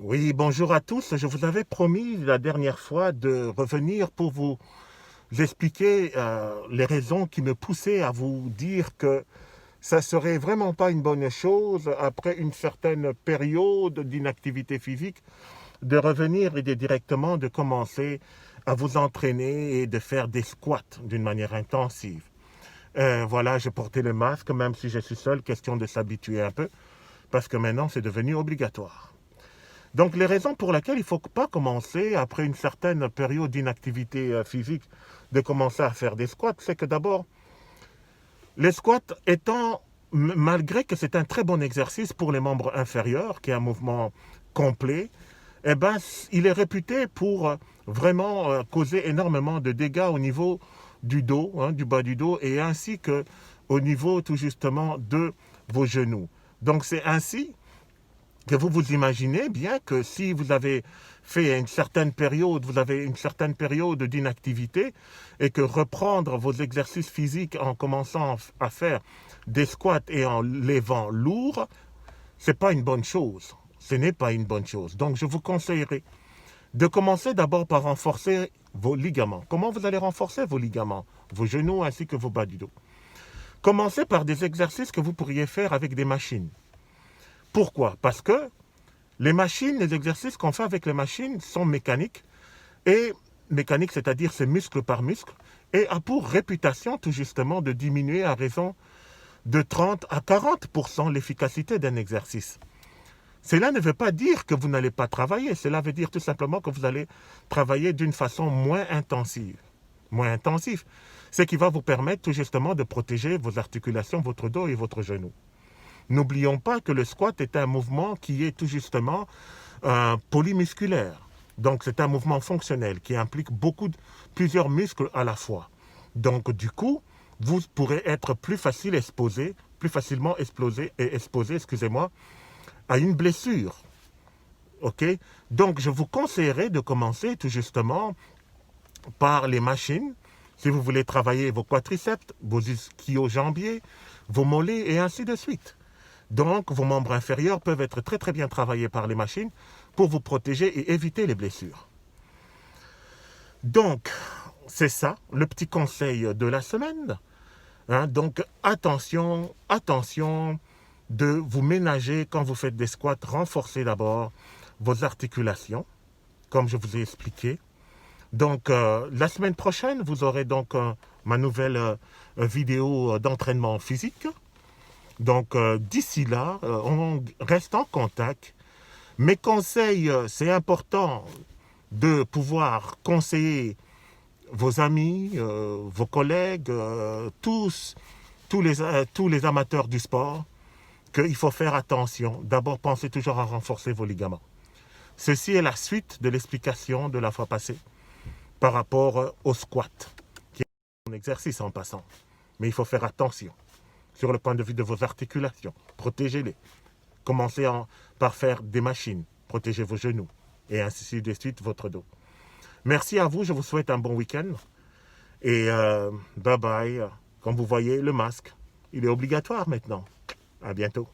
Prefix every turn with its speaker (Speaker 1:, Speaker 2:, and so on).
Speaker 1: Oui, bonjour à tous. Je vous avais promis la dernière fois de revenir pour vous expliquer les raisons qui me poussaient à vous dire que ça serait vraiment pas une bonne chose après une certaine période d'inactivité physique de revenir et directement de commencer à vous entraîner et de faire des squats d'une manière intensive. Voilà, je portais le masque même si je suis seul, question de s'habituer un peu parce que maintenant c'est devenu obligatoire. Donc, les raisons pour lesquelles il ne faut pas commencer, après une certaine période d'inactivité physique, de commencer à faire des squats, c'est que d'abord, les squats étant, malgré que c'est un très bon exercice pour les membres inférieurs, qui est un mouvement complet, eh ben, il est réputé pour vraiment causer énormément de dégâts au niveau du dos, du bas du dos, et ainsi que au niveau tout justement de vos genoux. Donc, c'est ainsi que vous vous imaginez bien que si vous avez fait une certaine période, vous avez une certaine période d'inactivité et que reprendre vos exercices physiques en commençant à faire des squats et en levant lourd, c'est pas une bonne chose. Ce n'est pas une bonne chose. Donc je vous conseillerais de commencer d'abord par renforcer vos ligaments. Comment vous allez renforcer vos ligaments, vos genoux ainsi que vos bas du dos? Commencez par des exercices que vous pourriez faire avec des machines. Pourquoi? Parce que les machines, les exercices qu'on fait avec les machines sont mécaniques, et mécaniques, c'est-à-dire c'est muscle par muscle, et a pour réputation tout justement de diminuer à raison de 30 à 40% l'efficacité d'un exercice. Cela ne veut pas dire que vous n'allez pas travailler, cela veut dire tout simplement que vous allez travailler d'une façon moins intensive. Moins intensive, ce qui va vous permettre tout justement de protéger vos articulations, votre dos et votre genou. N'oublions pas que le squat est un mouvement qui est tout justement polymusculaire. Donc c'est un mouvement fonctionnel qui implique plusieurs muscles à la fois. Donc du coup, vous pourrez être plus facilement exposé, à une blessure. Ok? Donc je vous conseillerais de commencer tout justement par les machines. Si vous voulez travailler vos quadriceps, vos ischio-jambiers, vos mollets et ainsi de suite. Donc, vos membres inférieurs peuvent être très très bien travaillés par les machines pour vous protéger et éviter les blessures. Donc, c'est ça, le petit conseil de la semaine. Donc, attention de vous ménager quand vous faites des squats. Renforcez d'abord vos articulations, comme je vous ai expliqué. Donc, la semaine prochaine, vous aurez donc ma nouvelle vidéo d'entraînement physique. Donc, d'ici là, on reste en contact. Mes conseils, c'est important de pouvoir conseiller vos amis, vos collègues, tous les amateurs du sport, qu'il faut faire attention. D'abord, pensez toujours à renforcer vos ligaments. Ceci est la suite de l'explication de la fois passée par rapport au squat, qui est un exercice en passant. Mais il faut faire attention sur le point de vue de vos articulations. Protégez-les. Commencez par faire des machines. Protégez vos genoux. Et ainsi de suite, votre dos. Merci à vous. Je vous souhaite un bon week-end. Et bye bye. Comme vous voyez, le masque, il est obligatoire maintenant. À bientôt.